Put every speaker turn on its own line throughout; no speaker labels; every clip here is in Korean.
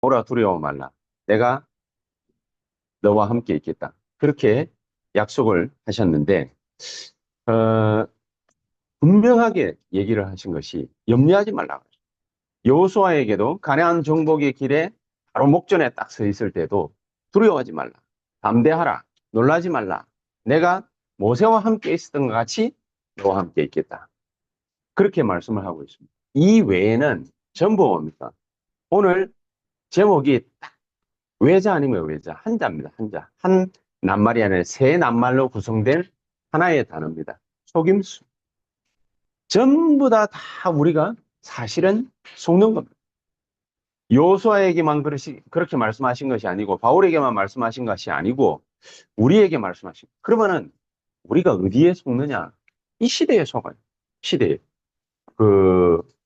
오라 두려워 말라. 내가 너와 함께 있겠다. 그렇게 약속을 하셨는데, 어, 분명하게 얘기를 하신 것이 염려하지 말라. 여호수아에게도 가나안 정복의 길에 바로 목전에 딱 서 있을 때도 두려워하지 말라. 담대하라. 놀라지 말라. 내가 모세와 함께 있었던 것 같이 너와 함께 있겠다. 그렇게 말씀을 하고 있습니다. 이 외에는 전부 뭡니까? 오늘 제목이 딱 외자 아니면 외자, 한자입니다. 한자. 한 낱말이 아니라 세 낱말로 구성된 하나의 단어입니다. 속임수. 전부 다 우리가 사실은 속는 겁니다. 여호수아에게만 그렇게 말씀하신 것이 아니고 바울에게만 말씀하신 것이 아니고 우리에게 말씀하신. 그러면은 우리가 어디에 속느냐? 이 시대에 속아요. 시대에.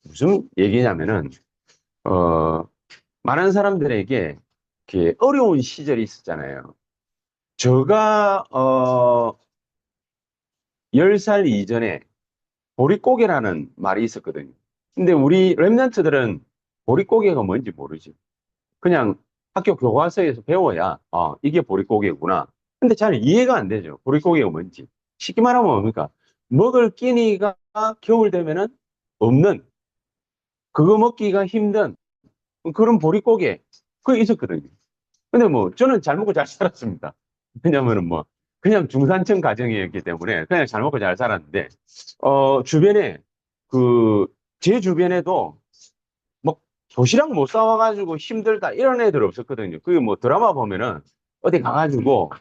무슨 얘기냐면은 어 많은 사람들에게 이렇게 어려운 시절이 있었잖아요. 제가 10살 이전에 보릿고개라는 말이 있었거든요. 근데 우리 랩런트들은 보릿고개가 뭔지 모르지. 그냥 학교 교과서에서 배워야 이게 보릿고개구나. 근데 잘 이해가 안 되죠. 보릿고개가 뭔지. 쉽게 말하면 뭡니까? 먹을 끼니가 겨울 되면은 없는, 그거 먹기가 힘든 그런 보릿고개 그게 있었거든요. 근데 뭐 저는 잘 먹고 잘 살았습니다. 왜냐면은 뭐 그냥 중산층 가정이었기 때문에 그냥 잘 먹고 잘 살았는데 주변에 그 제 주변에도 뭐 도시락 못 사와가지고 힘들다 이런 애들 없었거든요. 그게 뭐 드라마 보면은 어디 가가지고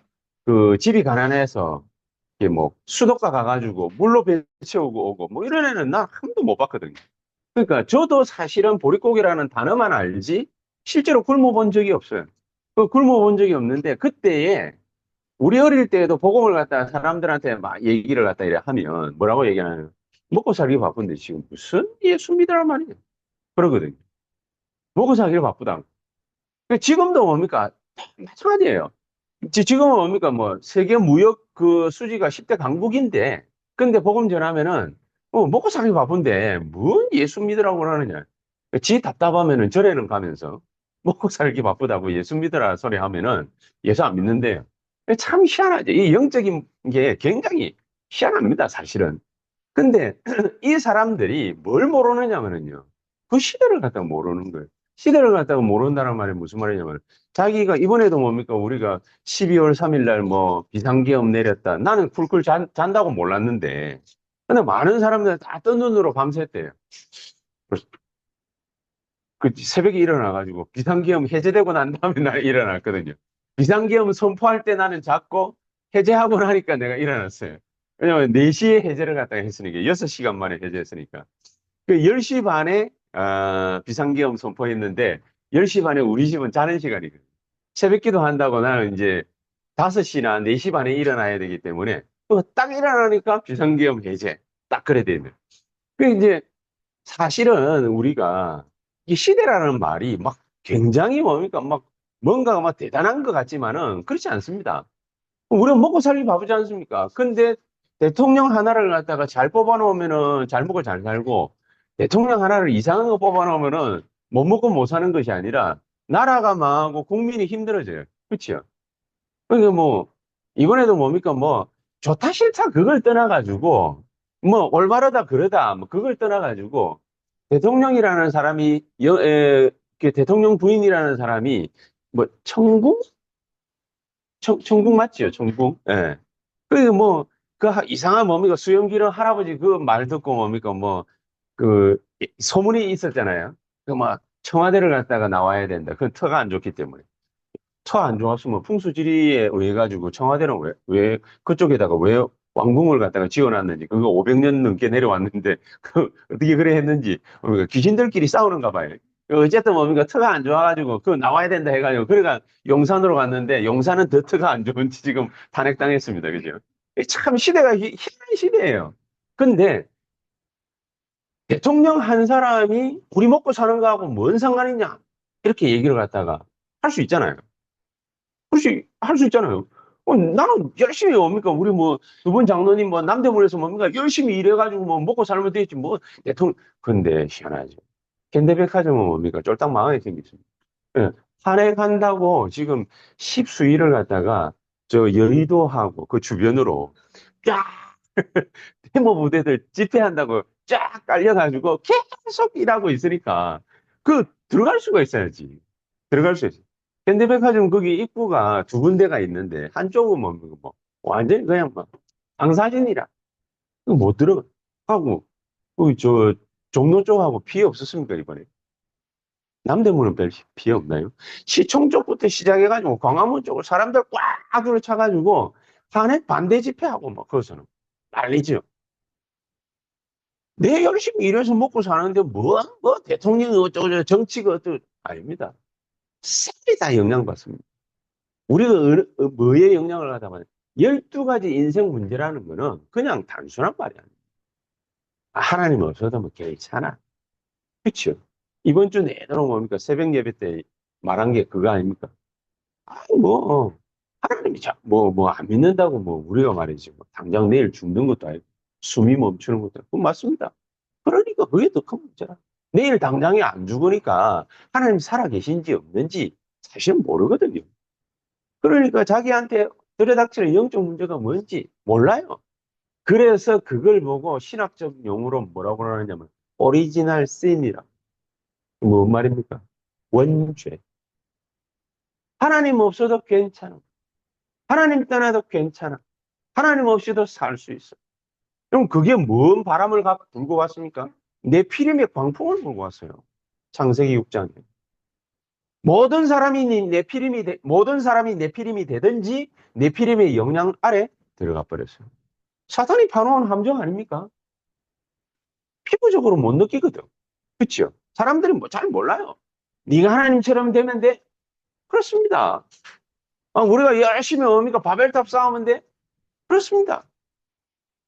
그 집이 가난해서 이게 뭐 수도가 가가지고 물로 배 채우고 오고 뭐 이런 애는 난 한 번도 못 봤거든요. 그러니까 저도 사실은 보릿고개라는 단어만 알지 실제로 굶어본 적이 없어요. 그 굶어본 적이 없는데 그때에 우리 어릴 때에도 복음을 갖다 사람들한테 막 얘기를 갖다 이래 하면 뭐라고 얘기하냐면 먹고 살기 바쁜데 지금 무슨 예수 믿으란 말이냐 그러거든요. 먹고 살기 바쁘다. 지금도 뭡니까? 마찬가지예요. 지금은 뭡니까? 뭐 세계 무역 그 수지가 10대 강국인데 근데 복음 전하면은 먹고 살기 바쁜데 뭔 예수 믿으라고 그러느냐. 지 답답하면은 절에는 가면서 먹고 살기 바쁘다고 예수 믿으라 소리 하면은 예수 안 믿는데요. 참 희한하죠. 이 영적인 게 굉장히 희한합니다, 사실은. 근데 이 사람들이 뭘 모르느냐면요. 그 시대를 갖다가 모르는 거예요. 시대를 갖다가 모른다는 말이 무슨 말이냐면 자기가 이번에도 뭡니까 우리가 12월 3일 날 뭐 비상계엄 내렸다. 나는 쿨쿨 잔다고 몰랐는데 근데 많은 사람들 다 뜬 눈으로 밤샜대요. 그래서 그 새벽에 일어나가지고 비상계엄 해제되고 난 다음에 나 일어났거든요. 비상계엄 선포할 때 나는 잤고 해제하고 나니까 내가 일어났어요. 왜냐면 4시에 해제를 갖다가 했으니까 6시간 만에 해제했으니까. 그 10시 반에 비상계엄 선포했는데 10시 반에 우리 집은 자는 시간이거든요. 새벽 기도 한다고 나는 이제 5시나 4시 반에 일어나야 되기 때문에 딱 일어나니까 비상계엄 해제 딱 그래 되는. 그 이제 사실은 우리가 이 시대라는 말이 막 굉장히 뭡니까 막 뭔가가 막 대단한 것 같지만은 그렇지 않습니다. 우리가 먹고 살기 바쁘지 않습니까? 근데 대통령 하나를 갖다가 잘 뽑아놓으면은 잘 먹고 잘 살고 대통령 하나를 이상한 거 뽑아놓으면은 못 먹고 못 사는 것이 아니라 나라가 망하고 국민이 힘들어져요. 그렇죠? 그러니까 뭐 이번에도 뭡니까 뭐 좋다 싫다 그걸 떠나가지고 뭐 올바르다 그러다 뭐 그걸 떠나가지고 대통령이라는 사람이 그 대통령 부인이라는 사람이 뭐 청궁 청궁 맞지요 청궁 예. 그 뭐, 이상한 뭡니까? 수염기른 할아버지 그 말 듣고 뭡니까? 뭐, 그, 소문이 있었잖아요. 그 막, 청와대를 갔다가 나와야 된다. 그 터가 안 좋기 때문에. 터 안 좋았으면 풍수지리에 의해 가지고 청와대는 왜 그쪽에다가 왜 왕궁을 갖다가 지어놨는지, 그거 500년 넘게 내려왔는데, 그, 어떻게 그래 했는지, 귀신들끼리 싸우는가 봐요. 어쨌든 뭡니까? 터가 안 좋아가지고, 그 나와야 된다 해가지고, 그래가 용산으로 갔는데, 용산은 더 터가 안 좋은지 지금 탄핵당했습니다. 그죠? 참 시대가 희한한 시대예요. 근데 대통령 한 사람이 우리 먹고 사는 거하고 뭔 상관이냐? 이렇게 얘기를 갖다가 할 수 있잖아요. 그렇지, 할 수 있잖아요. 나는 열심히 뭡니까? 우리 뭐, 두 분 장로님 뭐, 남대문에서 뭡니까? 열심히 일해가지고 뭐, 먹고 살면 되지. 뭐, 대통령. 근데 희한하죠. 현대백화점은 뭡니까? 쫄딱 망하게 생겼습니다. 예. 산에 간다고 지금 십수일을 갖다가 저 여의도하고 그 주변으로 쫙 데모 부대들 집회한다고 쫙 깔려가지고 계속 일하고 있으니까 그 들어갈 수가 있어야지. 들어갈 수 있어. 현대백화점 거기 입구가 두 군데가 있는데 한쪽은 뭐 완전히 그냥 막 방사진이라 못 들어가. 하고 저 종로 쪽하고 피해 없었습니까 이번에? 남대문은 별 피해 없나요? 시청 쪽부터 시작해가지고 광화문 쪽으로 사람들 꽉 들어차가지고 탄핵 반대 집회하고 막 거기서는 난리죠. 내 열심히 일해서 먹고 사는데 뭐 대통령이 어쩌고 정치가 어쩌고 아닙니다. 싹이 다 영향받습니다. 우리가 뭐에 영향을 하다만 12가지 인생 문제라는 거는 그냥 단순한 말이 아니에요. 하나님 없어도 뭐 괜찮아. 그렇죠? 이번 주 내도록 뭡니까? 새벽 예배 때 말한 게 그거 아닙니까? 뭐, 하나님이 뭐, 안 믿는다고 뭐, 우리가 말이지. 뭐, 당장 내일 죽는 것도 아니고, 숨이 멈추는 것도 아니고, 맞습니다. 그러니까 그게 더 큰 문제라. 내일 당장에 안 죽으니까 하나님 살아계신지 없는지 사실은 모르거든요. 그러니까 자기한테 들여닥치는 영적 문제가 뭔지 몰라요. 그래서 그걸 보고 신학적 용어로 뭐라고 하느냐면, 오리지널 신이라. 뭔 말입니까? 원죄. 하나님 없어도 괜찮아. 하나님 떠나도 괜찮아. 하나님 없이도 살 수 있어. 그럼 그게 뭔 바람을 불고 왔습니까? 내 피림의 광풍을 불고 왔어요. 창세기 6장에. 모든 사람이 내 피림이 되든지 내 피림의 영향 아래 들어가 버렸어요. 사탄이 파놓은 함정 아닙니까? 피부적으로 못 느끼거든. 그렇죠? 사람들이 뭐 잘 몰라요. 네가 하나님처럼 되면 돼? 그렇습니다. 우리가 열심히 뭡니까? 바벨탑 쌓으면 돼? 그렇습니다.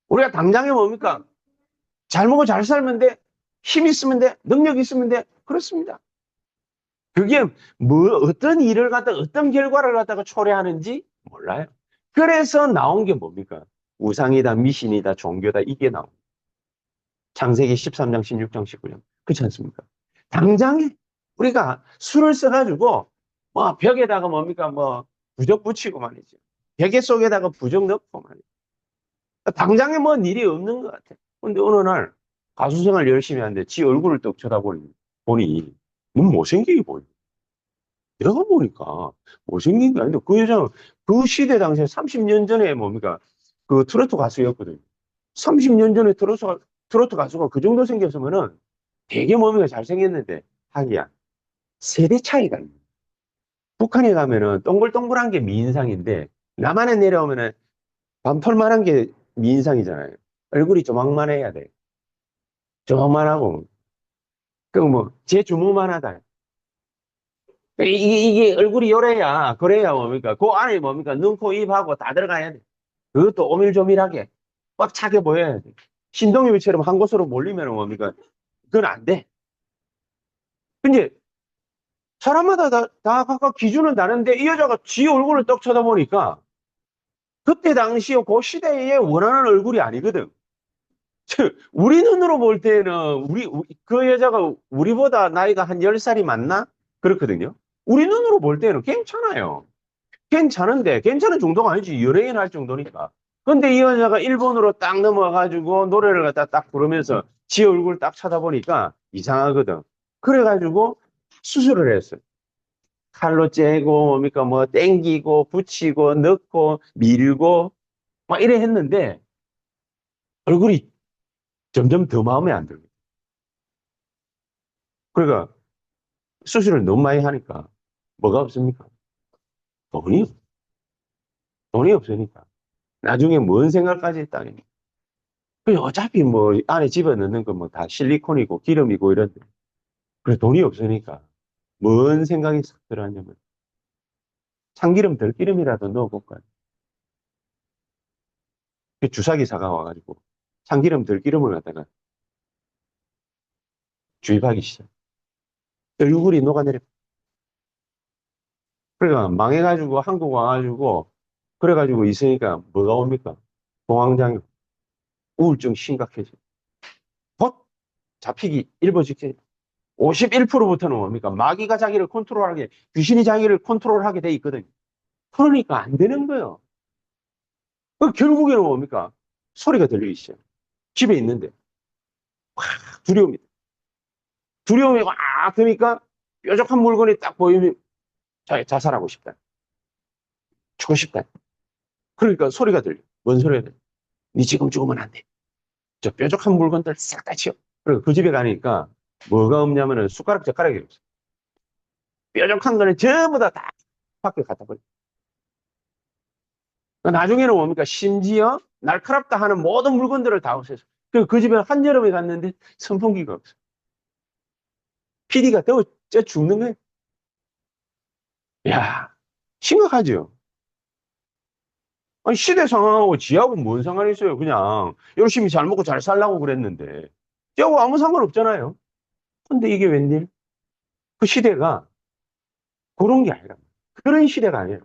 우리가 당장에 뭡니까? 잘 먹고 잘 살면 돼? 힘 있으면 돼? 능력 있으면 돼? 그렇습니다. 그게 어떤 일을 갖다가 어떤 결과를 갖다가 초래하는지 몰라요. 그래서 나온 게 뭡니까? 우상이다, 미신이다, 종교다 이게 나온 창세기 13장, 16장, 19장. 그렇지 않습니까? 당장에 우리가 술을 써가지고 뭐 벽에다가 뭡니까? 뭐 부적 붙이고 말이죠. 베개 속에다가 부적 넣고 말이죠. 당장에 뭔 일이 없는 것 같아. 근데 어느 날 가수 생활 열심히 하는데 지 얼굴을 떡 보니 너무 못생기게 보여. 내가 보니까 못생긴 게 아닌데 그 여자는 그 시대 당시에 30년 전에 뭡니까? 그 트로트 가수였거든요. 30년 전에 트로트 가수가 그 정도 생겼으면은 되게 뭡니까? 잘생겼는데 하기야. 세대 차이가 있는. 북한에 가면은 동글동글한 게 미인상인데 남한에 내려오면은 밤톨만한 게 미인상이잖아요. 얼굴이 조망만해야 돼. 조망만하고 그 뭐 제 주먹만 하다. 이게 얼굴이 요래야 그래야 뭡니까? 그 안에 뭡니까? 눈, 코, 입하고 다 들어가야 돼. 그것도 오밀조밀하게 꽉 차게 보여야 돼. 신동엽이처럼 한 곳으로 몰리면 뭡니까? 그건 안 돼. 근데 사람마다 다 각각 기준은 다른데 이 여자가 지 얼굴을 떡 쳐다보니까 그때 당시에 그 시대에 원하는 얼굴이 아니거든. 우리 눈으로 볼 때는 그 여자가 우리보다 나이가 한 10살이 많나? 그렇거든요. 우리 눈으로 볼 때는 괜찮아요. 괜찮은데 괜찮은 정도가 아니지. 연예인 할 정도니까. 근데 이 여자가 일본으로 딱 넘어가가지고 노래를 갖다 딱 부르면서 지 얼굴 딱 쳐다보니까 이상하거든. 그래가지고 수술을 했어요. 칼로 째고 뭡니까 뭐 땡기고 붙이고 넣고 밀고 막 이래 했는데 얼굴이 점점 더 마음에 안 들고. 그러니까 수술을 너무 많이 하니까 뭐가 없습니까? 돈이 돈이 없으니까. 나중에 뭔 생각까지 했다니. 어차피 뭐 안에 집어넣는 거 뭐 다 실리콘이고 기름이고 이런데. 그래 돈이 없으니까 뭔 생각이 싹 들어왔냐면 참기름 들기름이라도 넣어볼까. 그 주사기사가 와가지고 참기름 들기름을 갖다가 주입하기 시작. 얼굴이 녹아내려. 그러니까 망해가지고 한국 와가지고 그래가지고 있으니까 뭐가 옵니까? 공황장애, 우울증 심각해져. 곧 잡히기 일보 직전. 51%부터는 뭡니까? 마귀가 자기를 컨트롤하게, 귀신이 자기를 컨트롤하게 돼 있거든요. 그러니까 안 되는 거예요. 결국에는 뭡니까? 소리가 들리기 시작해요. 집에 있는데. 두려움이. 두려움이 막 드니까 뾰족한 물건이 딱 보이면 자살하고 싶다. 죽고 싶다. 그러니까 소리가 들려. 뭔 소리가 들려? 니 지금 죽으면 안 돼. 저 뾰족한 물건들 싹 다 치워. 그리고 그 집에 가니까 뭐가 없냐면은 숟가락, 젓가락이 없어. 뾰족한 거는 전부 다 밖에 갖다 버려. 나중에는 뭡니까? 심지어 날카롭다 하는 모든 물건들을 다 없애서. 그 집에 한여름에 갔는데 선풍기가 없어. PD가 더워 쪄 죽는 거예요. 야, 심각하죠? 아니, 시대 상황하고 지하고 뭔 상관이 있어요? 그냥 열심히 잘 먹고 잘 살라고 그랬는데. 지하고 아무 상관 없잖아요. 근데 이게 웬일? 그 시대가 그런 게 아니라. 그런 시대가 아니에요.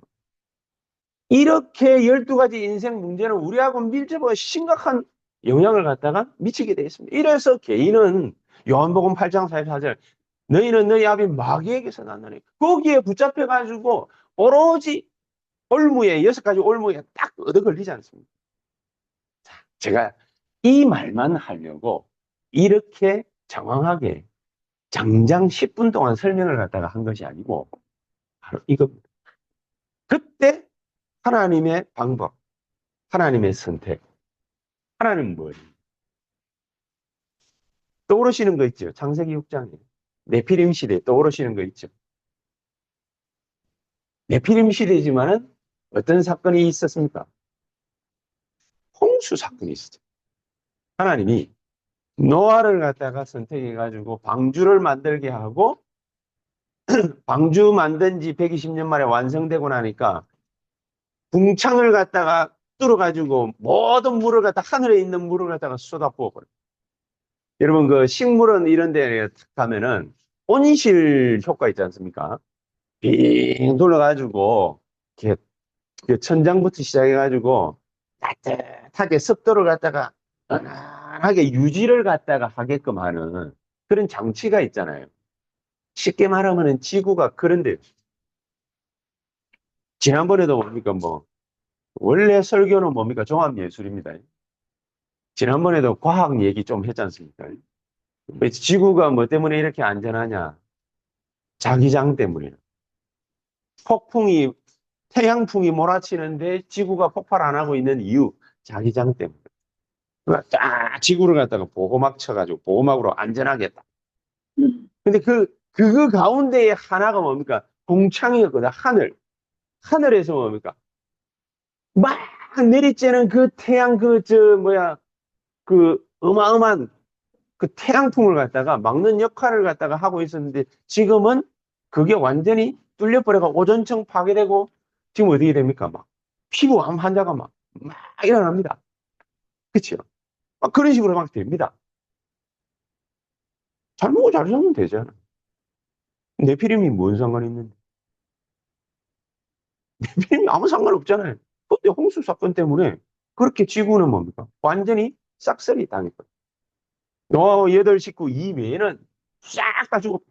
이렇게 12가지 인생 문제는 우리하고 밀접하고 심각한 영향을 갖다가 미치게 되어 있습니다. 이래서 개인은 요한복음 8장 44절 너희는 너희 아비 마귀에게서 났느니 거기에 붙잡혀가지고 오로지 올무에 6가지 올무에 딱 얻어 걸리지 않습니까? 제가 이 말만 하려고 이렇게 장황하게 장장 10분 동안 설명을 갖다가 한 것이 아니고 바로 이겁니다. 그때 하나님의 방법, 하나님의 선택, 하나님은 뭐예요? 떠오르시는 거 있죠? 창세기 6장에 네피림 시대 떠오르시는 거 있죠? 네피림 시대지만은 어떤 사건이 있었습니까? 홍수 사건이 있었죠. 하나님이 노아를 갖다가 선택해가지고 방주를 만들게 하고 방주 만든 지 120년 만에 완성되고 나니까 궁창을 갖다가 뚫어가지고 모든 물을 갖다 하늘에 있는 물을 갖다가 쏟아부어버려요. 여러분 그 식물원 이런 데 가면은 온실 효과 있지 않습니까? 빙 돌아가지고 이렇게 그 천장부터 시작해가지고 따뜻하게 습도를 갖다가 은은하게 유지를 갖다가 하게끔 하는 그런 장치가 있잖아요. 쉽게 말하면 지구가 그런데 지난번에도 뭡니까 뭐 원래 설교는 뭡니까 종합예술입니다. 지난번에도 과학 얘기 좀 했지 않습니까? 지구가 뭐 때문에 이렇게 안전하냐? 자기장 때문에. 폭풍이 태양풍이 몰아치는데 지구가 폭발 안 하고 있는 이유 자기장 때문에. 그러니까 딱 지구를 갖다가 보호막 쳐가지고 보호막으로 안전하게 딱. 근데 그거 가운데에 하나가 뭡니까? 동창이었거든, 하늘. 하늘에서 뭡니까? 막 내리쬐는 그 태양, 그 어마어마한 그 태양풍을 갖다가 막는 역할을 갖다가 하고 있었는데 지금은 그게 완전히 뚫려버려가 오존층 파괴되고 지금 어떻게 됩니까? 막 피부암 환자가 막 일어납니다. 그치요? 막 그런 식으로 막 됩니다. 잘 먹고 잘 살면 되잖아. 내피림이 뭔 상관이 있는데? 내피림이 아무 상관없잖아요. 그때 홍수 사건 때문에 그렇게 지구는 뭡니까? 완전히 싹쓸이 당했거든. 노아 8식구 이외에는 싹 다 죽었.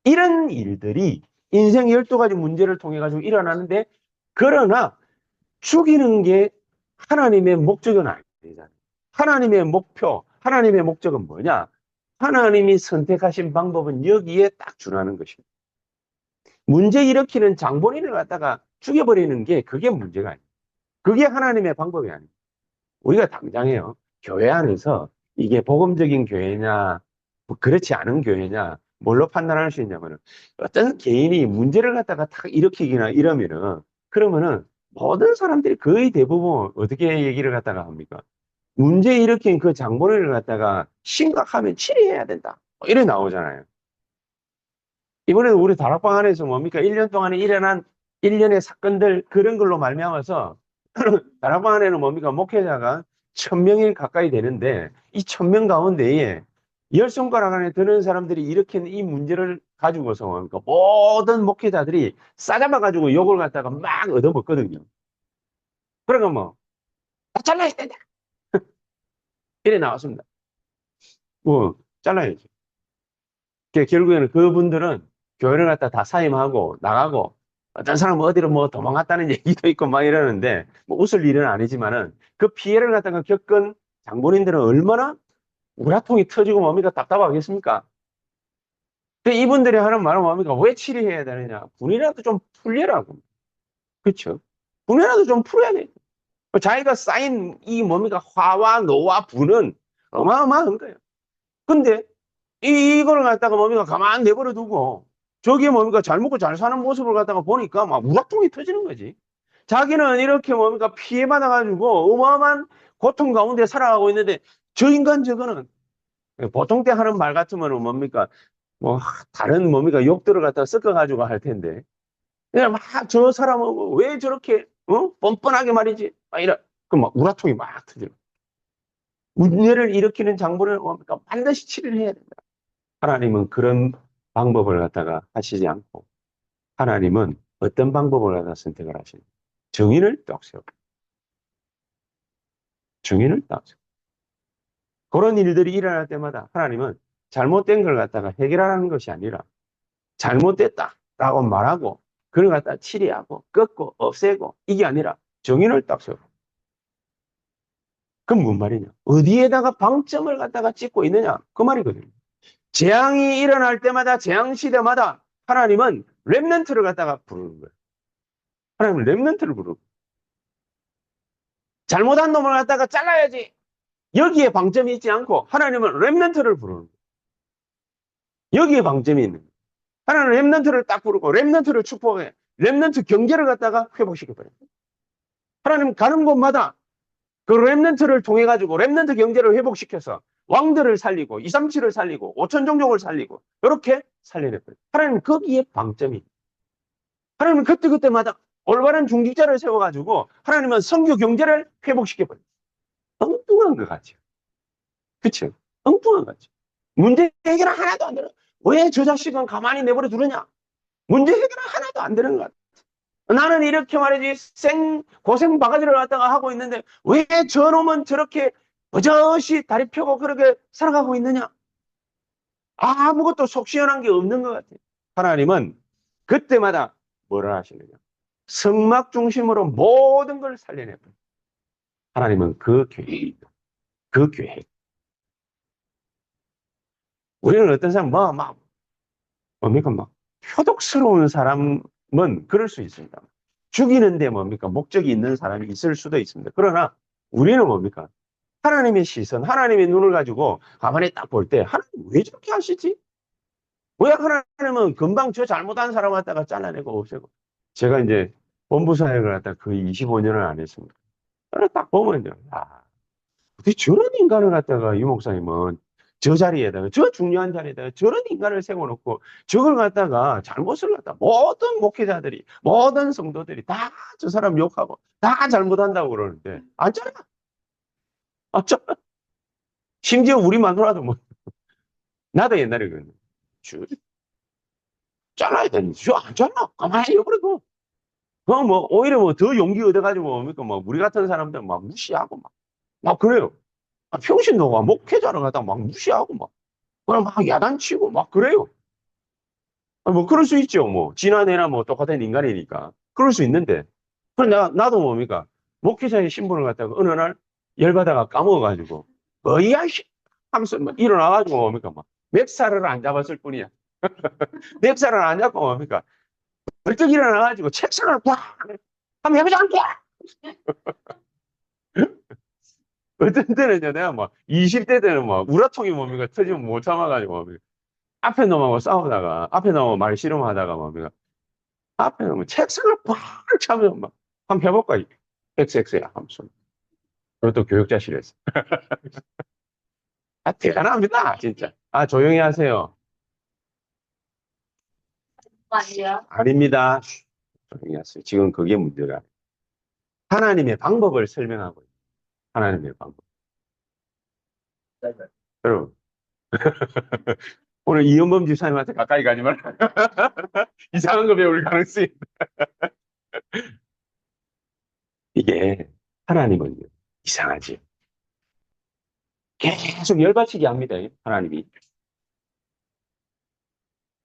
이런 일들이 인생 12가지 문제를 통해 가지고 일어나는데 그러나 죽이는 게 하나님의 목적은 아니잖아요. 하나님의 목표, 하나님의 목적은 뭐냐? 하나님이 선택하신 방법은 여기에 딱 준하는 것입니다. 문제 일으키는 장본인을 갖다가 죽여버리는 게 그게 문제가 아니에요. 그게 하나님의 방법이 아니에요. 우리가 당장에요. 교회 안에서 이게 복음적인 교회냐, 뭐 그렇지 않은 교회냐, 뭘로 판단할 수 있냐면은 어떤 개인이 문제를 갖다가 탁 일으키거나 이러면은 그러면은 모든 사람들이 거의 대부분 어떻게 얘기를 갖다가 합니까? 문제 일으킨 그 장본인을 갖다가 심각하면 치료해야 된다. 뭐 이래 나오잖아요. 이번에도 우리 다락방 안에서 뭡니까? 1년 동안에 일어난 일련의 사건들 그런 걸로 말미암아서 다락방 안에는 뭡니까? 목회자가 1000명이 가까이 되는데 이 1000명 가운데에 10손가락 안에 드는 사람들이 일으킨 이 문제를 가지고서 뭡니까? 모든 목회자들이 싸잡아 가지고 욕을 갖다가 막 얻어먹거든요. 그러니까 뭐 다 잘라야 된다. 이래 나왔습니다. 뭐 잘라야지. 결국에는 그분들은 교회를 갖다 다 사임하고 나가고 어떤 사람은 어디로 뭐 도망갔다는 얘기도 있고 막 이러는데 뭐 웃을 일은 아니지만은 그 피해를 갖다가 겪은 장본인들은 얼마나 우라통이 터지고 뭡니까 답답하겠습니까? 근데 이분들이 하는 말은 뭡니까? 왜 치료해야 되느냐? 분이라도 좀 풀려라고. 그렇죠? 분이라도 좀 풀어야 돼. 자기가 쌓인 이 뭡니까? 화와 노와 분은 어마어마한 거예요. 근데 이걸 갖다가 뭡니까? 가만 내버려 두고 저게 뭡니까? 잘 먹고 잘 사는 모습을 갖다가 보니까 막 우라통이 터지는 거지. 자기는 이렇게 뭡니까? 피해받아가지고 어마어마한 고통 가운데 살아가고 있는데 저 인간 저거는 보통 때 하는 말 같으면 뭡니까? 뭐 다른 뭡니까? 욕들을 갖다가 섞어가지고 할 텐데 그냥 막 저 사람은 왜 저렇게 뻔뻔하게 말이지? 막 이런 그막 우라통이 막 터져. 문제를 일으키는 장본을 뭡니까? 반드시 치료를 해야 된다. 하나님은 그런 방법을 갖다가 하시지 않고 하나님은 어떤 방법을 갖다 선택을 하시는 정의를 딱 세워. 정의를 딱 세워. 그런 일들이 일어날 때마다 하나님은 잘못된 걸 갖다가 해결하는 것이 아니라 잘못됐다라고 말하고 그걸 갖다 치리하고 꺾고 없애고 이게 아니라 정의를 딱 세워. 그럼 뭔 말이냐? 어디에다가 방점을 갖다가 찍고 있느냐? 그 말이거든요. 재앙이 일어날 때마다 재앙 시대마다 하나님은 렘넌트를 갖다가 부르는 거예요. 하나님은 렘넌트를 부르고 잘못한 놈을 갖다가 잘라야지. 여기에 방점이 있지 않고 하나님은 렘넌트를 부르는 거예요. 여기에 방점이 있는 거예요. 하나님은 렘넌트를 딱 부르고 렘넌트를 축복해. 렘넌트 경계를 갖다가 회복시켜버려요. 하나님 가는 곳마다 그 렘넌트를 통해 가지고 렘넌트 경제를 회복시켜서 왕들을 살리고 237을 살리고 5천 종족을 살리고 이렇게 살려냈어요. 하나님은 거기에 방점이. 하나님은 그때그때마다 올바른 중직자를 세워가지고 하나님은 선교 경제를 회복시켜버려요. 엉뚱한 것 같죠. 그렇죠? 엉뚱한 것 같죠. 문제 해결 하나도 안 되는. 왜 저 자식은 가만히 내버려 두느냐? 문제 해결 하나도 안 되는 것 같아. 나는 이렇게 말이지 고생 바가지를 갖다가 하고 있는데 왜 저놈은 저렇게 버젓이 다리 펴고 그렇게 살아가고 있느냐? 아무것도 속 시원한 게 없는 것 같아요. 하나님은 그때마다 뭐를 하시느냐? 성막 중심으로 모든 걸 살려내버려요. 하나님은 그 계획, 그 계획. 우리는 어떤 사람, 뭡니까, 표독스러운 사람은 그럴 수 있습니다. 죽이는데 뭡니까, 목적이 있는 사람이 있을 수도 있습니다. 그러나 우리는 뭡니까, 하나님의 시선, 하나님의 눈을 가지고 가만히 딱 볼 때, 하나님 왜 저렇게 하시지? 왜 하나님은 금방 저 잘못한 사람 갖다가 잘라내고 없애고. 제가 이제 본부 사역을 갖다 거의 25년을 안 했습니다. 딱 보면, 어떻게 저런 인간을 갖다가 이 목사님은 저 자리에다가, 저 중요한 자리에다가 저런 인간을 세워놓고 저걸 갖다가 잘못을 갖다 모든 목회자들이, 모든 성도들이 다 저 사람 욕하고 다 잘못한다고 그러는데, 안 잘라. 안 잘라. 심지어 우리 마누라도 뭐, 나도 옛날에 그랬는데, 잘라야 되는데, 저안 잘라. 가만히 해버리고. 뭐, 오히려 뭐 더 용기 얻어가지고, 뭡니까, 뭐, 우리 같은 사람들 막 무시하고 막 그래요. 평신도가 목회자를 갖다 막 무시하고 그냥 막 야단치고 막 그래요. 뭐 그럴 수 있죠. 뭐 지난해나 뭐 똑같은 인간이니까 그럴 수 있는데 그럼 나도 뭡니까 목회자의 신분을 갖다가 어느 날 열받아가 까먹어가지고 뭐야 씨 하면서 뭐 일어나가지고 뭡니까 막 멱살을 안 잡았을 뿐이야. 멱살을 안 잡고 뭡니까 벌떡 일어나가지고 책상을 팍 한번 해보자 않게 어떤 때는요 내가 막 20대 때는 막 우라통이 뭡니까 터지면 못 참아가지고 뭡니까 앞에 놈하고 싸우다가 앞에 놈하고 말 씨름하다가 뭡니까 앞에 놈은 책상을 팍 차면서 막 한번 해볼까 XX야 하면서 그것도 교육자실에서 대단합니다 진짜 조용히 하세요 아니요 아닙니다 조용히 하세요 지금 그게 문제가 하나님의 방법을 설명하고 있어요 하나님의 방법 여러분 오늘 이현범 집사님한테 가까이 가지 말라 이상한 거 배울 가능성이 이게 하나님은 이상하지 계속 열받치게 합니다 하나님이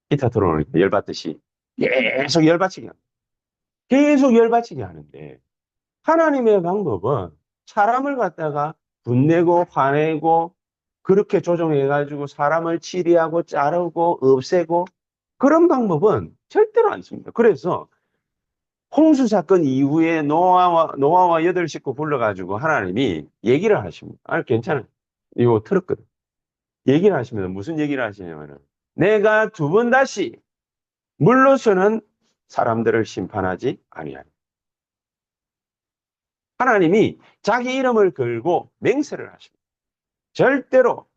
기타 들어오니까 열받듯이 계속 열받치게 합니다. 계속 열받치게 하는데 하나님의 방법은 사람을 갖다가 분내고 화내고 그렇게 조종해가지고 사람을 치리하고 자르고 없애고 그런 방법은 절대로 안 씁니다. 그래서 홍수 사건 이후에 노아와 여덟 식구 불러가지고 하나님이 얘기를 하십니다. 아, 괜찮아. 이거 틀었거든. 얘기를 하시면 무슨 얘기를 하시냐면은 내가 두 번 다시 물로서는 사람들을 심판하지 아니하리. 하나님이 자기 이름을 걸고 맹세를 하십니다. 절대로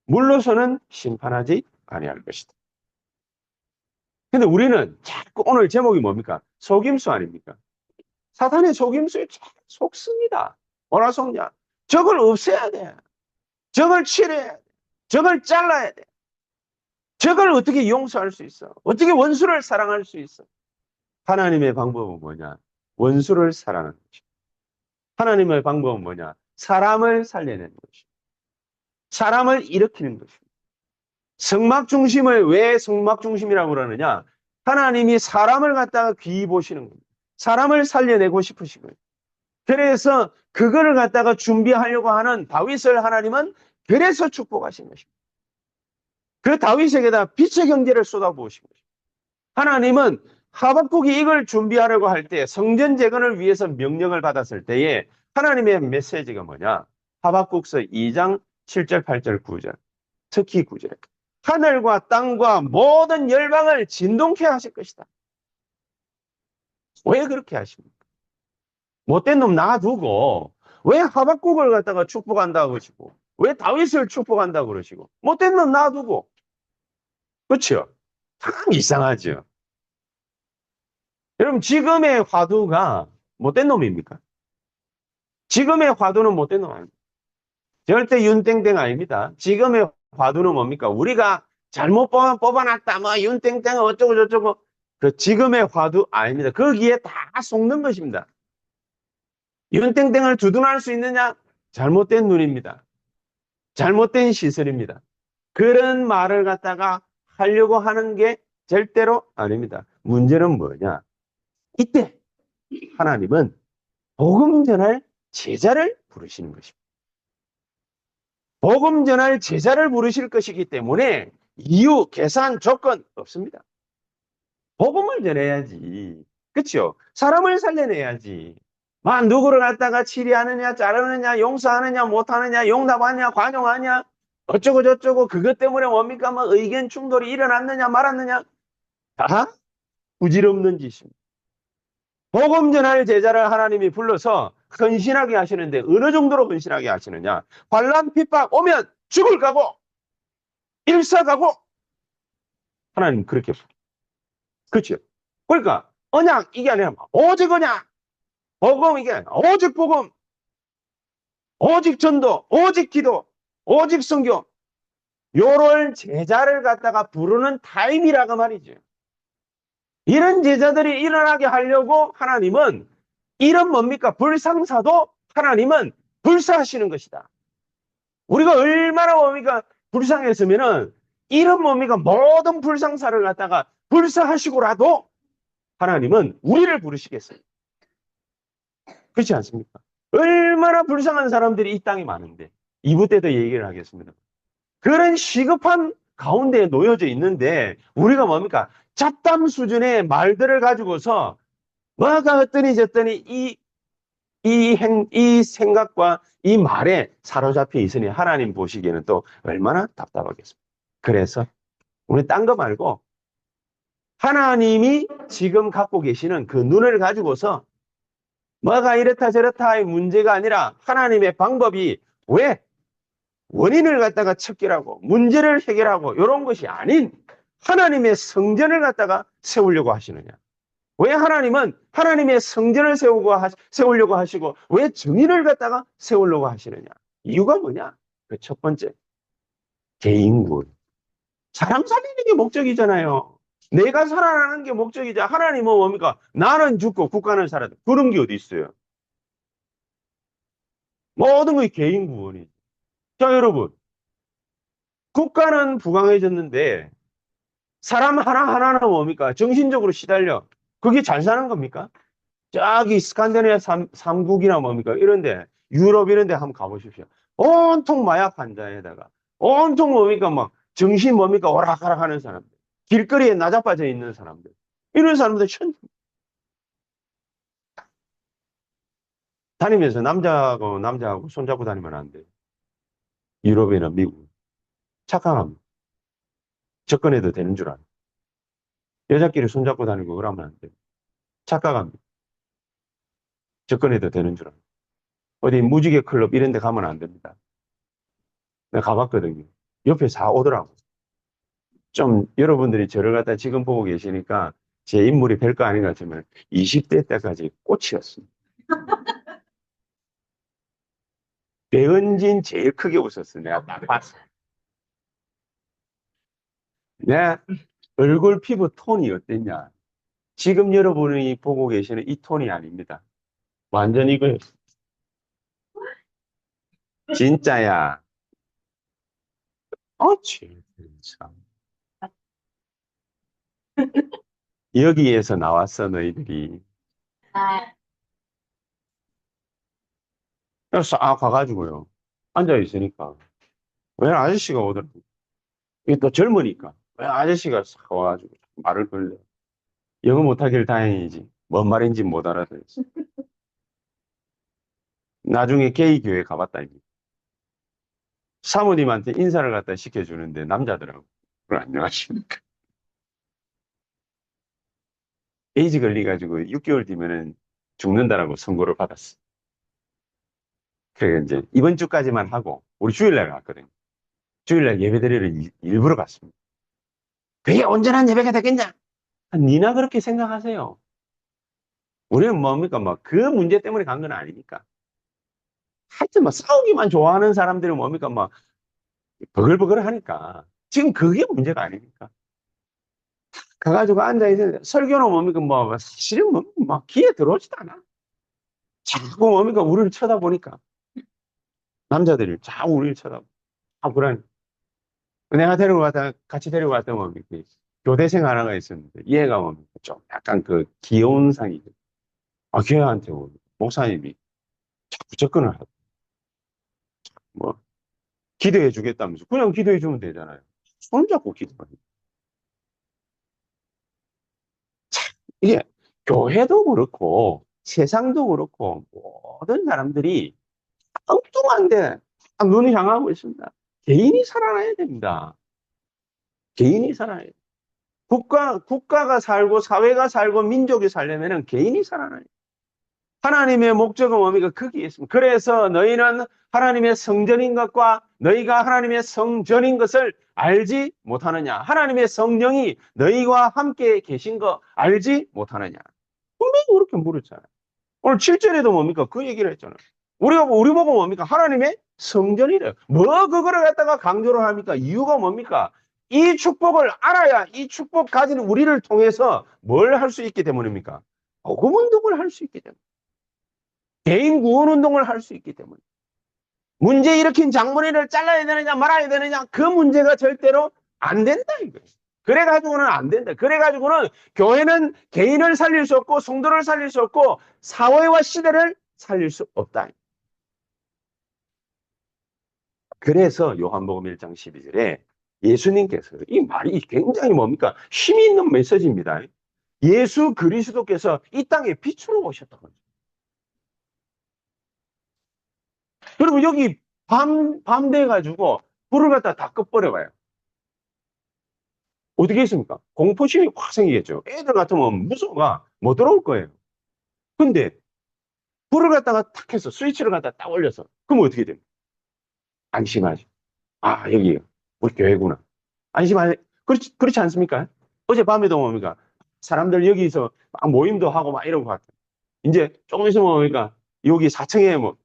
물로서는 심판하지 아니할 것이다. 근데 우리는 자꾸 오늘 제목이 뭡니까? 속임수 아닙니까? 사탄의 속임수에 잘 속습니다. 뭐라 속냐? 저걸 없애야 돼. 저걸 치료해야 돼. 저걸 잘라야 돼. 저걸 어떻게 용서할 수 있어? 어떻게 원수를 사랑할 수 있어? 하나님의 방법은 뭐냐? 원수를 사랑하는 것이다. 하나님의 방법은 뭐냐? 사람을 살려내는 것이다. 사람을 일으키는 것입니다. 성막 중심을 왜 성막 중심이라고 그러느냐? 하나님이 사람을 갖다가 귀히 보시는 겁니다. 사람을 살려내고 싶으신 거예요. 그래서 그거를 갖다가 준비하려고 하는 다윗을 하나님은 그래서 축복하신 것입니다. 그 다윗에게다 빛의 경제를 쏟아부으신 것입니다. 하나님은 하박국이 이걸 준비하려고 할 때 성전 재건을 위해서 명령을 받았을 때에 하나님의 메시지가 뭐냐? 하박국서 2장 7절, 8절, 9절. 특히 9절. 하늘과 땅과 모든 열방을 진동케 하실 것이다. 왜 그렇게 하십니까? 못된 놈 놔두고 왜 하박국을 갖다가 축복한다고 그러시고 왜 다윗을 축복한다고 그러시고 못된 놈 놔두고 그렇죠? 참 이상하죠. 여러분 지금의 화두가 못된 놈입니까? 지금의 화두는 못된 놈 아닙니다. 절대 윤땡땡 아닙니다. 지금의 화두는 뭡니까? 우리가 잘못 뽑아놨다 뭐 윤땡땡 어쩌고 저쩌고 그 지금의 화두 아닙니다. 거기에 다 속는 것입니다. 윤땡땡을 두둔할 수 있느냐? 잘못된 눈입니다. 잘못된 시설입니다. 그런 말을 갖다가 하려고 하는 게 절대로 아닙니다. 문제는 뭐냐? 이때 하나님은 복음 전할 제자를 부르시는 것입니다. 복음 전할 제자를 부르실 것이기 때문에 이유, 계산, 조건 없습니다. 복음을 전해야지. 그렇죠? 사람을 살려내야지. 막 누구를 갖다가 치리하느냐, 자르느냐, 용서하느냐, 못하느냐, 용납하냐, 관용하냐, 어쩌고 저쩌고 그것 때문에 뭡니까? 뭐 의견 충돌이 일어났느냐, 말았느냐. 다 부질없는 짓입니다. 복음 전할 제자를 하나님이 불러서 헌신하게 하시는데 어느 정도로 헌신하게 하시느냐? 환난 핍박 오면 죽을 각오, 일사각오. 하나님 그렇게 그렇죠? 그러니까 언약 이게 아니라 오직 언약, 복음 이게 아니라 오직 복음, 오직 전도, 오직 기도, 오직 성교. 요런 제자를 갖다가 부르는 타임이라고 말이죠. 이런 제자들이 일어나게 하려고 하나님은 이런 뭡니까? 불상사도 하나님은 불사하시는 것이다. 우리가 얼마나 뭡니까? 불쌍했으면은 이런 뭡니까? 모든 불상사를 갖다가 불사하시고라도 하나님은 우리를 부르시겠어요. 그렇지 않습니까? 얼마나 불쌍한 사람들이 이 땅에 많은데 2부 때도 얘기를 하겠습니다. 그런 시급한 가운데에 놓여져 있는데 우리가 뭡니까? 잡담 수준의 말들을 가지고서 뭐가 어떠니 저떠니 이 생각과 이 말에 사로잡혀 있으니 하나님 보시기에는 또 얼마나 답답하겠습니까? 그래서 우리 딴 거 말고 하나님이 지금 갖고 계시는 그 눈을 가지고서 뭐가 이렇다 저렇다의 문제가 아니라 하나님의 방법이 왜 원인을 갖다가 척결하고 문제를 해결하고 이런 것이 아닌 하나님의 성전을 갖다가 세우려고 하시느냐. 왜 하나님은 하나님의 성전을 세우려고 하시고 왜 정의를 갖다가 세우려고 하시느냐. 이유가 뭐냐? 그 첫 번째, 개인군. 사람 살리는 게 목적이잖아요. 내가 살아나는 게 목적이자 하나님은 뭡니까? 나는 죽고 국가는 살아도 그런 게 어디 있어요? 모든 게 개인 구원이죠. 자, 여러분. 국가는 부강해졌는데 사람 하나하나는 뭡니까? 정신적으로 시달려. 그게 잘 사는 겁니까? 저기 스칸디네비아 삼국이나 뭡니까? 이런데, 유럽 이런데 한번 가보십시오. 온통 마약 환자에다가, 온통 뭡니까? 막, 정신 뭡니까? 오락가락 하는 사람들. 길거리에 나자빠져 있는 사람들. 이런 사람들 다니면서 남자하고 손잡고 다니면 안 돼. 유럽이나 미국. 착각합니다. 접근해도 되는 줄 알아. 여자끼리 손잡고 다니고 그러면 안 돼. 착각합니다. 접근해도 되는 줄 알아. 어디 무지개 클럽 이런 데 가면 안 됩니다. 내가 가봤거든요. 옆에 다 오더라고. 좀 여러분들이 저를 갖다 지금 보고 계시니까 제 인물이 별거 아닌 것 같지만 20대 때까지 꽃이었습니다. 배은진 제일 크게 웃었어. 내가 딱 봤어. 내 얼굴 피부 톤이 어땠냐? 지금 여러분이 보고 계시는 이 톤이 아닙니다. 완전 이거 진짜야. 참. 여기에서 나왔어 너희들이. 그래서 가가지고요. 앉아 있으니까 왜 아저씨가 오더라고. 이게 또 젊으니까 왜 아저씨가 싹 와가지고 말을 걸래. 영어 못하길 다행이지. 뭔 말인지 못 알아들었어. 나중에 게이 교회 가봤다. 이게. 사모님한테 인사를 갖다 시켜주는데 남자더라고. 그걸 안녕하십니까. 에이즈 걸려가지고 6개월 뒤면은 죽는다라고 선고를 받았어. 그래 이제 이번 주까지만 하고 우리 주일날 갔거든요. 주일날 예배드리러 일부러 갔습니다. 그게 온전한 예배가 되겠냐? 니나 그렇게 생각하세요. 우리는 뭡니까? 막 그 문제 때문에 간 건 아니니까. 하여튼 막 싸우기만 좋아하는 사람들은 뭡니까? 막 버글버글 하니까. 지금 그게 문제가 아닙니까? 가가지고 앉아있는데 설교는 뭡니까? 뭐 사실은 막 귀에 들어오지도 않아. 자꾸 뭡니까? 우리를 쳐다보니까. 남자들이 자꾸 우리를 쳐다보. 그러니. 내가 데리고 갔다, 같이 데리고 갔다 뭡니까? 교대생 하나가 있었는데, 얘가 뭡니까? 좀 약간 그 귀여운 상이죠. 걔한테 목사님이 자꾸 접근을 하고, 뭐, 기도해 주겠다면서. 그냥 기도해 주면 되잖아요. 손 잡고 기도하니. 이게 교회도 그렇고, 세상도 그렇고, 모든 사람들이 엉뚱한데, 딱 눈을 향하고 있습니다. 개인이 살아나야 됩니다. 개인이 살아야 돼. 국가가 살고, 사회가 살고, 민족이 살려면은 개인이 살아나야 돼. 하나님의 목적은 뭡니까? 거기에 있습니다. 그래서 너희는 하나님의 성전인 것과 너희가 하나님의 성전인 것을 알지 못하느냐? 하나님의 성령이 너희와 함께 계신 거 알지 못하느냐? 분명히 그렇게 물었잖아요. 오늘 7절에도 뭡니까? 그 얘기를 했잖아요. 우리 보고 뭡니까? 하나님의 성전이래요. 뭐 그거를 갖다가 강조를 합니까? 이유가 뭡니까? 이 축복을 알아야 이 축복 가진 우리를 통해서 뭘 할 수 있기 때문입니까? 복음 운동을 할 수 있기 때문에. 개인 구원 운동을 할 수 있기 때문에. 문제 일으킨 장모리를 잘라야 되느냐 말아야 되느냐 그 문제가 절대로 안 된다 이거예요. 그래가지고는 안 된다. 그래가지고는 교회는 개인을 살릴 수 없고 성도를 살릴 수 없고 사회와 시대를 살릴 수 없다. 그래서 요한복음 1장 12절에 예수님께서 이 말이 굉장히 뭡니까? 힘이 있는 메시지입니다. 예수 그리스도께서 이 땅에 빛으로 오셨다고 합니다. 그리고 여기 밤 돼가지고 불을 갖다 다 꺼버려봐요. 어떻게 했습니까? 공포심이 확 생기겠죠. 애들 같으면 무서워가 못 들어올 거예요. 근데 불을 갖다가 탁 해서 스위치를 갖다 딱 올려서 그럼 어떻게 됩니까? 안심하지. 여기 우리 교회구나. 안심하지. 그렇지 않습니까? 어젯밤에도 뭡니까? 사람들 여기서 막 모임도 하고 막 이러고 갔다. 이제 조금 있으면 뭡니까? 여기 4층에 뭐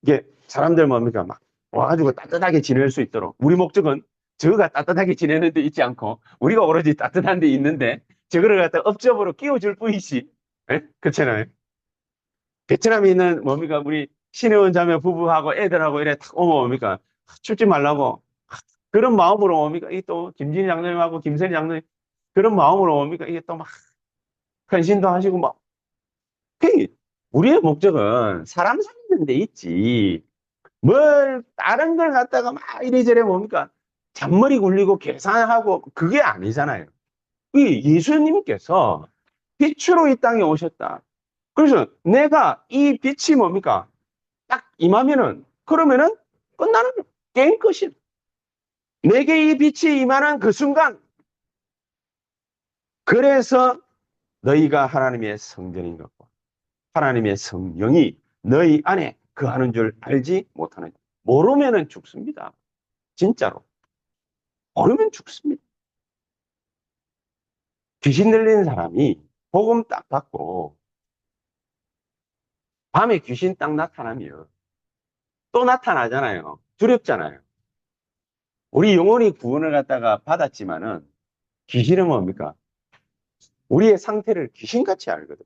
이게 사람들 뭡니까? 막 와가지고 따뜻하게 지낼 수 있도록. 우리 목적은 저가 따뜻하게 지내는 데 있지 않고 우리가 오로지 따뜻한 데 있는데 저거를 갖다 업적으로 끼워줄 뿐이지. 예? 그렇잖아요. 베트남에 있는 뭡니까? 우리 신혜원 자매 부부하고 애들하고 이래 탁 오면 뭡니까? 춥지 말라고. 그런 마음으로 옵니까? 이게 또 김진희 장로님하고 김선희 장로님 그런 마음으로 옵니까? 이게 또 막 헌신도 하시고 막. 그 우리의 목적은 사람 살리는 데 있지. 뭘 다른 걸 갖다가 막 이래저래 뭡니까? 잔머리 굴리고 계산하고 그게 아니잖아요. 이 예수님께서 빛으로 이 땅에 오셨다. 그래서 내가 이 빛이 뭡니까? 딱 임하면은 그러면은 끝나는 거야. 게임 끝이야. 내게 이 빛이 임하는 그 순간 그래서 너희가 하나님의 성전인 것과 하나님의 성령이 너희 안에 거하는 줄 알지 못하느냐. 모르면은 죽습니다. 진짜로. 모르면 죽습니다. 귀신 들리는 사람이 복음 딱 받고 밤에 귀신 딱 나타나면 또 나타나잖아요. 두렵잖아요. 우리 영혼이 구원을 갖다가 받았지만은 귀신은 뭡니까? 우리의 상태를 귀신같이 알거든.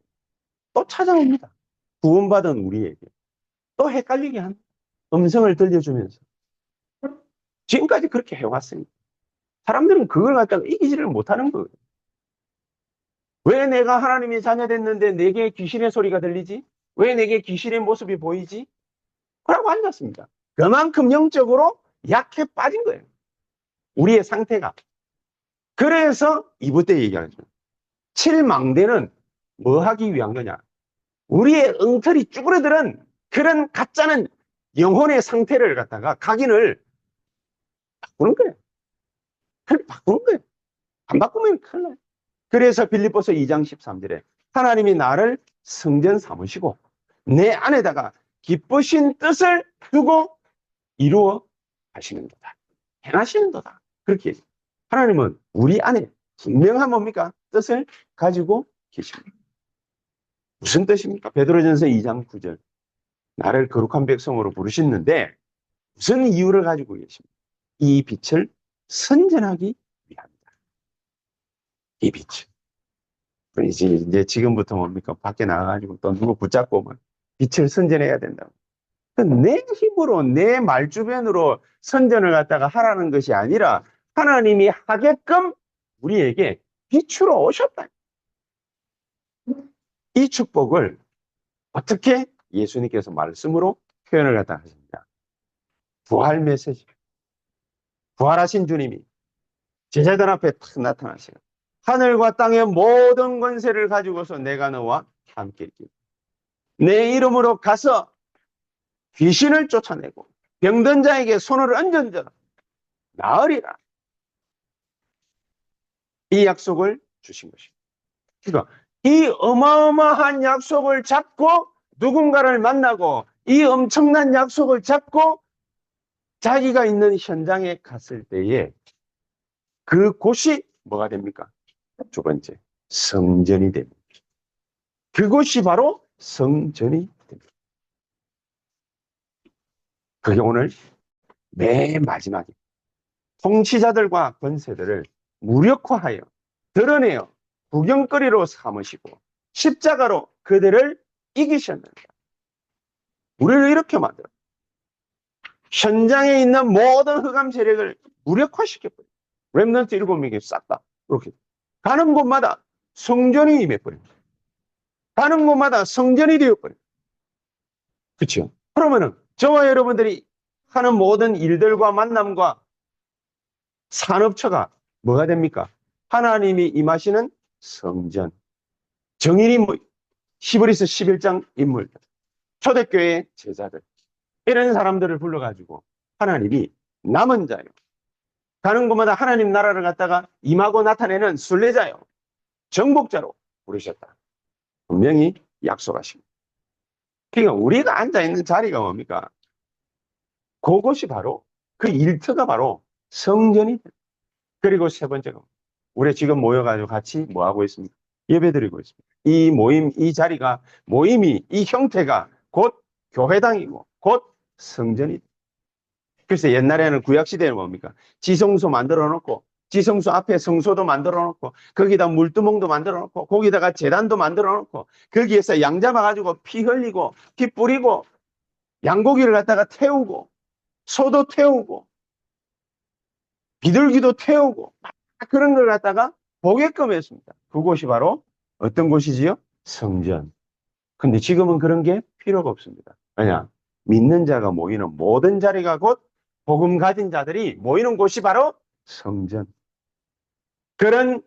또 찾아옵니다. 구원받은 우리에게. 또 헷갈리게 합니다. 음성을 들려주면서. 지금까지 그렇게 해왔습니다. 사람들은 그걸 갖다가 이기지를 못하는 거예요. 왜 내가 하나님의 자녀 됐는데 내게 귀신의 소리가 들리지? 왜 내게 귀신의 모습이 보이지? 그러고 앉았습니다. 그만큼 영적으로 약해 빠진 거예요. 우리의 상태가. 그래서 2부 때 얘기하죠. 칠망대는 뭐 하기 위한 거냐? 우리의 엉터리 쭈그러들은 그런 가짜는 영혼의 상태를 갖다가 각인을 바꾸는 거예요. 그걸 바꾸는 거예요. 안 바꾸면 큰일 나요. 그래서 빌립보서 2장 13절에 하나님이 나를 성전 삼으시고 내 안에다가 기쁘신 뜻을 두고 이루어 하시는도다. 행하시는도다. 그렇게 하나님은 우리 안에 분명한 뭡니까? 뜻을 가지고 계십니다. 무슨 뜻입니까? 베드로전서 2장 9절. 나를 거룩한 백성으로 부르셨는데 무슨 이유를 가지고 계십니까? 이 빛을 선전하기 위함이다. 이 빛을. 이제 지금부터 뭡니까? 밖에 나가가지고 또 누구 붙잡고 오면 빛을 선전해야 된다고. 내 힘으로, 내 말주변으로 선전을 갖다가 하라는 것이 아니라 하나님이 하게끔 우리에게 빛으로 오셨다. 이 축복을 어떻게 예수님께서 말씀으로 표현을 갖다 하십니다. 부활 메시지. 부활하신 주님이 제자들 앞에 탁 나타나시고 하늘과 땅의 모든 권세를 가지고서 내가 너와 함께 있기. 내 이름으로 가서 귀신을 쫓아내고 병든 자에게 손을 얹은 나으리라. 이 약속을 주신 것입니다. 그러니까 이 어마어마한 약속을 잡고 누군가를 만나고 이 엄청난 약속을 잡고 자기가 있는 현장에 갔을 때에 그곳이 뭐가 됩니까? 두 번째, 성전이 됩니다. 그곳이 바로 성전이 됩니다. 그게 오늘 맨 마지막에 통치자들과 권세들을 무력화하여 드러내어 구경거리로 삼으시고 십자가로 그들을 이기셨는다. 우리를 이렇게 만들어 현장에 있는 모든 흑암 세력을 무력화시켜버려. 렘넌트 7명이 싹 다 이렇게 가는 곳마다 성전이 임해버립니다. 가는 곳마다 성전이 되어버려요. 그렇죠? 그러면은 저와 여러분들이 하는 모든 일들과 만남과 산업처가 뭐가 됩니까? 하나님이 임하시는 성전. 정인이 뭐 히브리서 11장 인물들, 초대교회 제자들 이런 사람들을 불러가지고 하나님이 남은 자요. 가는 곳마다 하나님 나라를 갖다가 임하고 나타내는 순례자요. 정복자로 부르셨다. 분명히 약속하십니다. 그러니까 우리가 앉아있는 자리가 뭡니까? 그것이 바로 그 일터가 바로 성전이 됩니다. 그리고 세 번째가 우리 지금 모여가지고 같이 뭐 하고 있습니까? 예배드리고 있습니다. 이 모임, 이 자리가 모임이 이 형태가 곧 교회당이고 곧 성전이. 그래서 옛날에는 구약시대는 뭡니까? 지성소 만들어 놓고 지성소 앞에 성소도 만들어 놓고 거기다 물두멍도 만들어 놓고 거기다가 제단도 만들어 놓고 거기에서 양 잡아가지고 피 흘리고 피 뿌리고 양고기를 갖다가 태우고 소도 태우고 비둘기도 태우고 막 그런 걸 갖다가 보게끔 했습니다. 그곳이 바로 어떤 곳이지요? 성전. 근데 지금은 그런 게 필요가 없습니다. 왜냐? 믿는 자가 모이는 모든 자리가 곧 복음 가진 자들이 모이는 곳이 바로 성전. 그런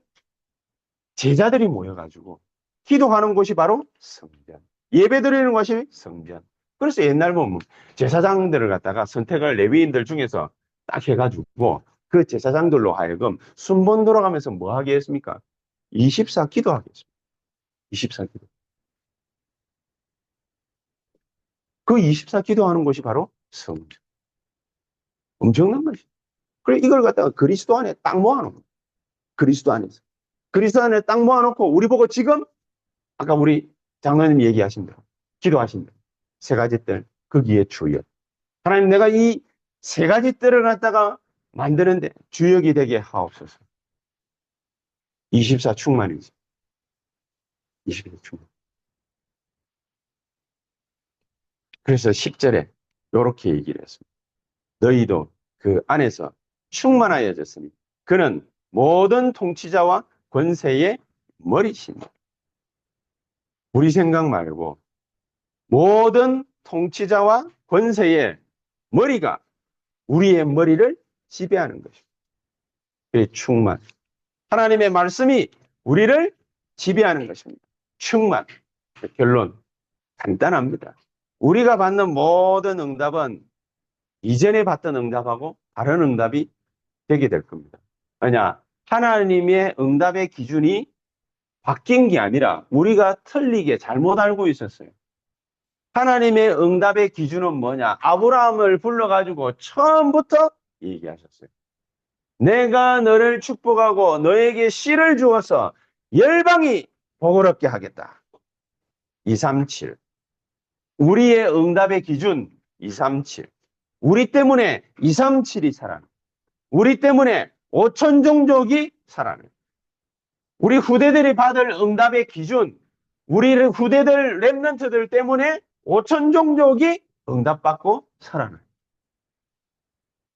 제자들이 모여가지고 기도하는 곳이 바로 성전. 예배 드리는 곳이 성전. 그래서 옛날 보면 제사장들을 갖다가 선택을 레위인들 중에서 딱 해가지고 그 제사장들로 하여금 순번 돌아가면서 뭐 하게 했습니까? 24 기도하게 했습니다. 24 기도. 그 24 기도하는 곳이 바로 성전. 엄청난 것이죠. 그래, 이걸 갖다가 그리스도 안에 딱 모아놓은 거예요. 그리스도 안에서. 그리스도 안에 딱 모아놓고 우리 보고 지금 아까 우리 장로님 얘기하신 대로 기도하신 대로 세 가지 뜰 거기에 주역. 하나님 내가 이 세 가지 뜰을 갖다가 만드는데 주역이 되게 하옵소서. 24 충만이지. 24 충만. 그래서 10절에 이렇게 얘기를 했습니다. 너희도 그 안에서 충만하여졌으니 그는 모든 통치자와 권세의 머리십니다. 우리 생각 말고 모든 통치자와 권세의 머리가 우리의 머리를 지배하는 것입니다. 그게 충만. 하나님의 말씀이 우리를 지배하는 것입니다. 충만. 결론 간단합니다. 우리가 받는 모든 응답은 이전에 받던 응답하고 다른 응답이 되게 될 겁니다. 왜냐? 하나님의 응답의 기준이 바뀐 게 아니라 우리가 틀리게 잘못 알고 있었어요. 하나님의 응답의 기준은 뭐냐? 아브라함을 불러가지고 처음부터 얘기하셨어요. 내가 너를 축복하고 너에게 씨를 주어서 열방이 복을 얻게 하겠다. 237. 우리의 응답의 기준 237. 우리 때문에 237이 살아나. 우리 때문에 5천 종족이 살아나. 우리 후대들이 받을 응답의 기준, 우리 후대들 랩런트들 때문에 5천 종족이 응답받고 살아나요.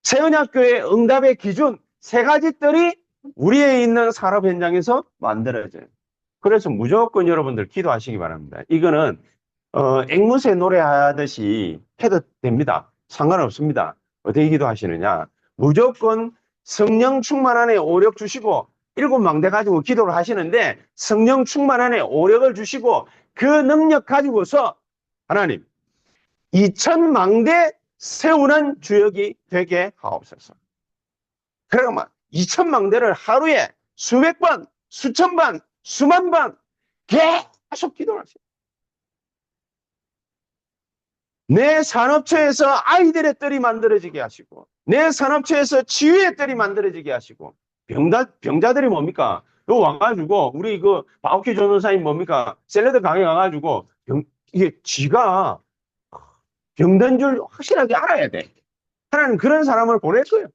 새언약교회 응답의 기준 세 가지 뜰이 우리에 있는 산업 현장에서 만들어져요. 그래서 무조건 여러분들 기도하시기 바랍니다. 이거는 앵무새 노래하듯이 해도 됩니다. 상관없습니다. 어떻게 기도하시느냐? 무조건 성령 충만 안에 오력 주시고 7망대 가지고 기도를 하시는데 성령 충만 안에 오력을 주시고 그 능력 가지고서 하나님 2000망대 세우는 주역이 되게 하옵소서. 그러면 2000망대를 하루에 수백 번, 수천 번, 수만 번 계속 기도를 하세요. 내 산업체에서 아이들의 뜰이 만들어지게 하시고 내 산업체에서 치유의 뜰이 만들어지게 하시고 병자들이 뭡니까? 요 와가지고 우리 그 바오키 전도사님 뭡니까? 샐러드 강의 가가지고 이게 지가 병든 줄 확실하게 알아야 돼. 하나님 그런 사람을 보낼 거예요.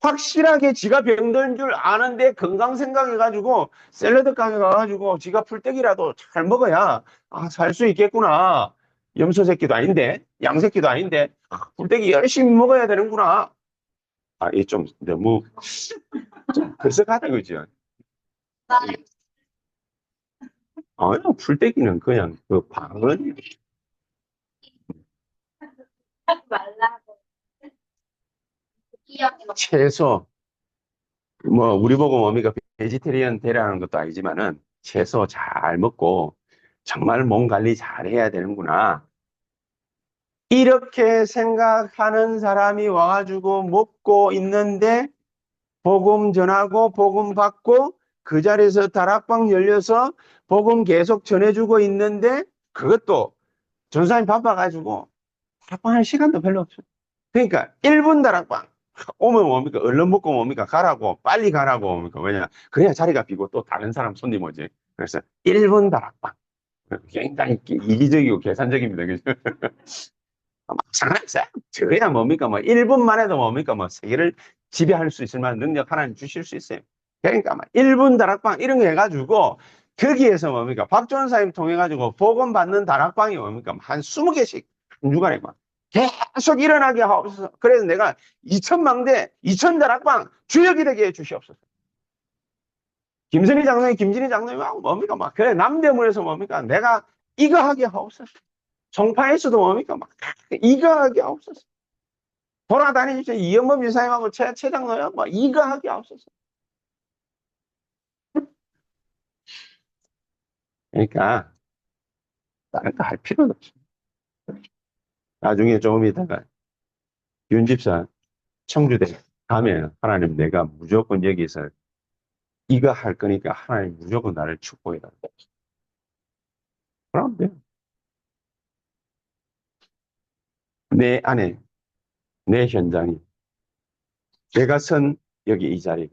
확실하게 지가 병든 줄 아는데 건강 생각해가지고 샐러드 가게 가가지고 지가 풀떼기라도 잘 먹어야 살 수 있겠구나. 염소 새끼도 아닌데 양 새끼도 아닌데 풀떼기 열심히 먹어야 되는구나. 이게 좀 너무 좀 그썩하다 그죠? 풀떼기는 그냥 그 방언 채소 뭐 우리 보고 뭡니까 베지테리언 되라는 것도 아니지만은 채소 잘 먹고 정말 몸 관리 잘 해야 되는구나. 이렇게 생각하는 사람이 와가지고 먹고 있는데 복음 전하고 복음 받고 그 자리에서 다락방 열려서 복음 계속 전해주고 있는데 그것도 전사님 바빠가지고 다락방 할 시간도 별로 없어요. 그러니까 1분 다락방 오면 뭡니까? 얼른 먹고 뭡니까? 가라고 빨리 가라고 뭡니까? 왜냐? 그래야 자리가 비고 또 다른 사람 손님 오지. 그래서 1분 다락방 굉장히 이기적이고 계산적입니다. 그죠? 막상하겠어요. 저야 뭡니까? 뭐 1분만 해도 뭡니까? 뭐 세계를 지배할 수 있을 만한 능력 하나님 주실 수 있어요. 그러니까 막 1분 다락방 이런 거 해가지고 거기에서 뭡니까? 박 전사님 통해가지고 복음 받는 다락방이 뭡니까? 한 20개씩 한 주간에 막 계속 일어나게 하옵소서. 그래서 내가 2천망대, 2천다락방 주역이 되게 해 주시옵소서. 김선희 장로님, 김진희 장로님, 뭡니까? 막, 그래, 남대문에서 뭡니까? 내가 이거 하게 하옵소서. 송파에서도 뭡니까? 막, 이거 하게 하옵소서. 돌아다니십시오. 이연범 유사님하고 최 장로님, 뭐, 이거 하게 하옵소서. 그러니까, 다른 거 할 필요도 없어. 나중에 조금 있다가, 윤 집사, 청주대 가면, 하나님 내가 무조건 여기서 이거 할 거니까 하나님 무조건 나를 축복해라. 그럼 돼. 내 안에, 내 현장이, 내가 선 여기 이 자리,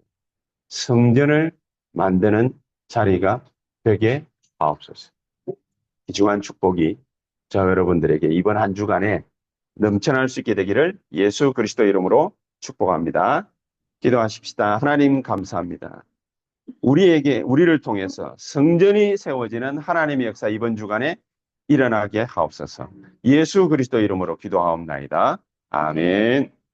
성전을 만드는 자리가 되게 하옵소서. 귀중한 축복이 저 여러분들에게 이번 한 주간에 넘쳐날 수 있게 되기를 예수 그리스도 이름으로 축복합니다. 기도하십시다. 하나님 감사합니다. 우리를 통해서 성전이 세워지는 하나님의 역사 이번 주간에 일어나게 하옵소서. 예수 그리스도 이름으로 기도하옵나이다. 아멘.